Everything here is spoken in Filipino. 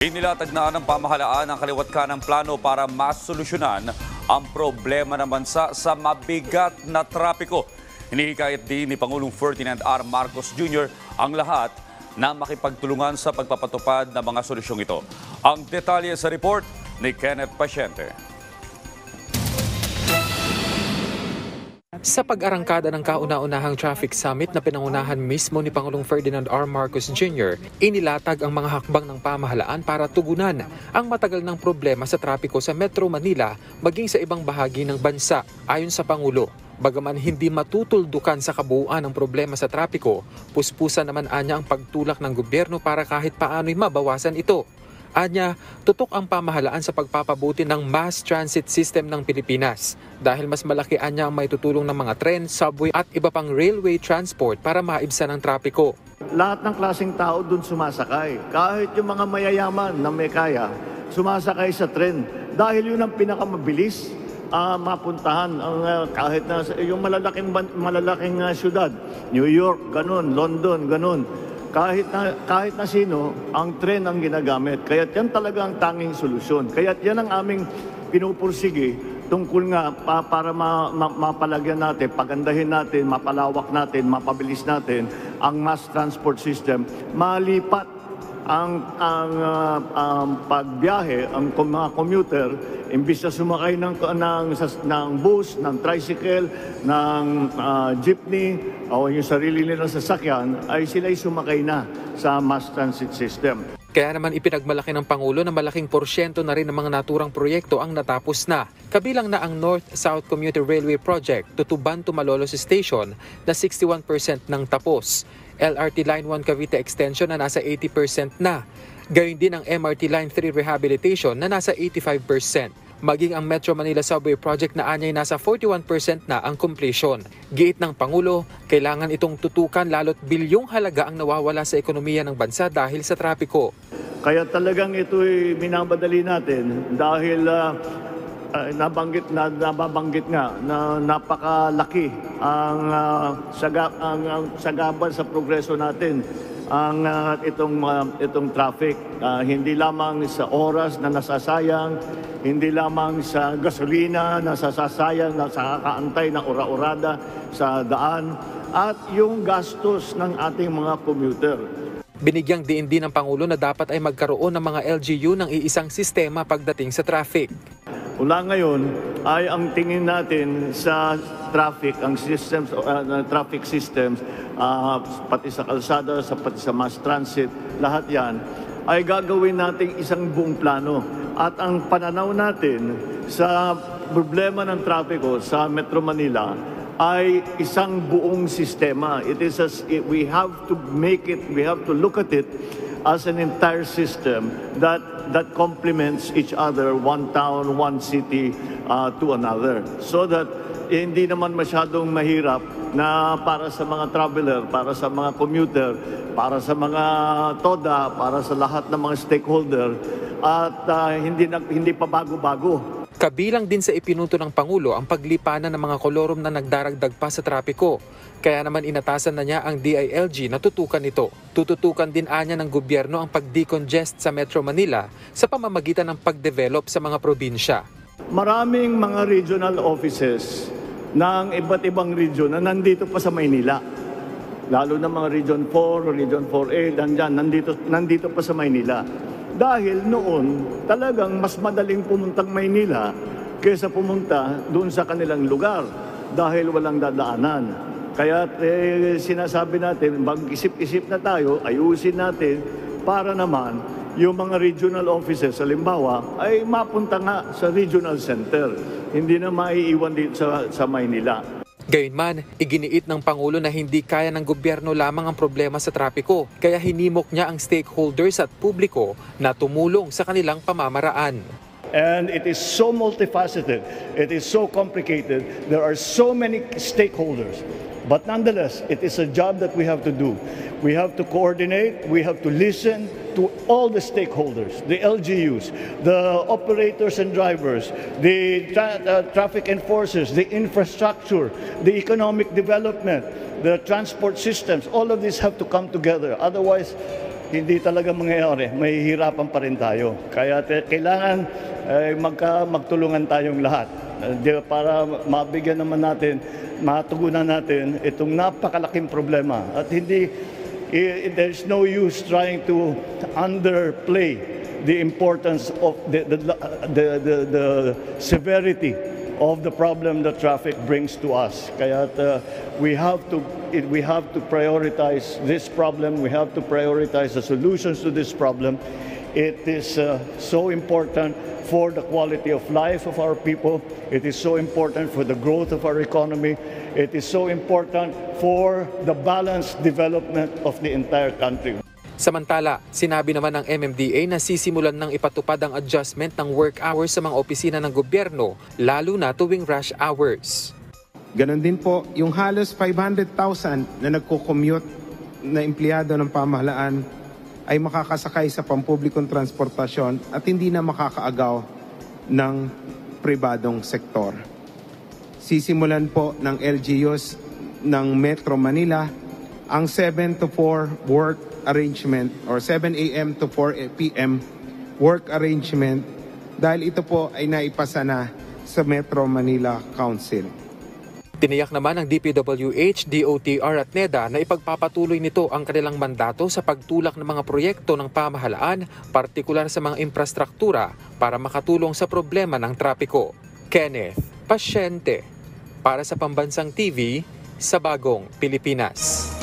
Inilatag na ng pamahalaan ang kaliwat kanang plano para masolusyonan ang problema ng bansa sa mabigat na trapiko. Hinihikayat din ni Pangulong Ferdinand R. Marcos Jr. ang lahat na makipagtulungan sa pagpapatupad ng mga solusyong ito. Ang detalye sa report ni Kenneth Pasyente. Sa pag-arangkada ng kauna-unahang traffic summit na pinangunahan mismo ni Pangulong Ferdinand R. Marcos Jr., inilatag ang mga hakbang ng pamahalaan para tugunan ang matagal ng problema sa trapiko sa Metro Manila maging sa ibang bahagi ng bansa. Ayon sa Pangulo, bagaman hindi matutuldukan sa kabuuan ang problema sa trapiko, puspusan naman anya ang pagtulak ng gobyerno para kahit paano'y mabawasan ito. Anya, tutok ang pamahalaan sa pagpapabuti ng mass transit system ng Pilipinas dahil mas malaki anya ang maitutulong ng mga tren, subway at iba pang railway transport para maibsan ang trapiko. Lahat ng klaseng tao dun sumasakay. Kahit yung mga mayayaman na may kaya, sumasakay sa tren dahil yun ang pinakamabilis mapuntahan. Kahit na yung malalaking syudad, New York, ganun, London, ganun. Kahit na sino, ang tren ang ginagamit. Kaya yan talaga ang tanging solusyon. Kaya yan ang aming pinupursige tungkol nga para mapalagyan natin, pagandahin natin, mapalawak natin, mapabilis natin ang mass transport system. Malipat ang pagbiyahe, ang mga commuter, imbis na sumakay ng bus, ng tricycle, ng jeepney, o yung sarili nilang sasakyan, ay sila'y sumakay na sa mass transit system. Kaya naman ipinagmalaki ng Pangulo na malaking porsyento na rin ng mga naturang proyekto ang natapos na. Kabilang na ang North-South Commuter Railway Project, Tutuban-Malolos Station na 61% nang tapos. LRT Line 1 Cavite Extension na nasa 80% na. Gayon din ang MRT Line 3 Rehabilitation na nasa 85%. Maging ang Metro Manila Subway Project na anyay nasa 41% na ang completion. Giit ng Pangulo, kailangan itong tutukan lalo't bilyong halaga ang nawawala sa ekonomiya ng bansa dahil sa trapiko. Kaya talagang ito'y minabadali natin dahil nababanggit nga na napakalaki ang sagabal sa progreso natin ang itong traffic, hindi lamang sa oras na nasasayang, hindi lamang sa gasolina na nasasayang, na sa kakaantay ng ora-orada sa daan, at yung gastos ng ating mga commuter. Binigyang diin din ng Pangulo na dapat ay magkaroon ng mga LGU ng iisang sistema pagdating sa traffic. Mula ngayon ay ang tingin natin sa traffic, ang systems, traffic systems, pati sa kalsada, pati sa mass transit, lahat yan, ay gagawin nating isang buong plano. At ang pananaw natin sa problema ng trapiko sa Metro Manila ay isang buong sistema. We have to look at it as an entire system that complements each other, one town, one city to another. So that hindi naman masyadong mahirap na para sa mga traveler, para sa mga commuter, para sa mga TODA, para sa lahat ng mga stakeholder, at hindi pa bago-bago. Kabilang din sa ipinuto ng Pangulo ang paglipanan ng mga kolorum na nagdaragdag pa sa trapiko. Kaya naman inatasan na niya ang DILG na tutukan ito. Tututukan din anya ng gobyerno ang pag-decongest sa Metro Manila sa pamamagitan ng pag-develop sa mga probinsya. Maraming mga regional offices ng iba't ibang region na nandito pa sa Maynila. Lalo na mga Region 4, Region 4A, nandito pa sa Maynila. Dahil noon, talagang mas madaling pumuntang Maynila kaysa pumunta doon sa kanilang lugar dahil walang dadaanan. Kaya sinasabi natin, mag-isip-isip na tayo, ayusin natin para naman yung mga regional offices, halimbawa, ay mapunta nga sa regional center. Hindi na maiiwan dito sa Maynila. Gayunman, iginiit ng Pangulo na hindi kaya ng gobyerno lamang ang problema sa trapiko, kaya hinimok niya ang stakeholders at publiko na tumulong sa kanilang pamamaraan. And it is so multifaceted, it is so complicated, there are so many stakeholders. But nonetheless, it is a job that we have to do. We have to coordinate, we have to listen to all the stakeholders, the LGUs, the operators and drivers, the traffic enforcers, the infrastructure, the economic development, the transport systems. All of these have to come together. Otherwise, hindi talaga mangyayari. Mahihirapan pa rin tayo. Kaya kailangan magtulungan tayong lahat para mabigyan naman natin, matugunan natin itong napakalaking problema. At there's no use trying to underplay the importance of the severity of the problem that traffic brings to us. Kaya we have to prioritize this problem. We have to prioritize the solutions to this problem. It is so important for the quality of life of our people. It is so important for the growth of our economy. It is so important for the balanced development of the entire country. Samantala, sinabi naman ng MMDA na sisimulan ng ipatupad ang adjustment ng work hours sa mga opisina ng gobyerno, lalo na tuwing rush hours. Ganon din po, yung halos 500,000 na nagko-commute na empleyado ng pamahalaan ay makakasakay sa pampublikong transportasyon at hindi na makakaagaw ng pribadong sektor. Sisimulan po ng LGUs ng Metro Manila ang 7 to 4 work arrangement or 7 a.m. to 4 p.m. work arrangement dahil ito po ay naipasa na sa Metro Manila Council. Tiniyak naman ng DPWH, DOTR at NEDA na ipagpapatuloy nito ang kanilang mandato sa pagtulak ng mga proyekto ng pamahalaan, partikular sa mga infrastruktura para makatulong sa problema ng trapiko. Kenneth Pasyente, para sa Pambansang TV, sa Bagong Pilipinas.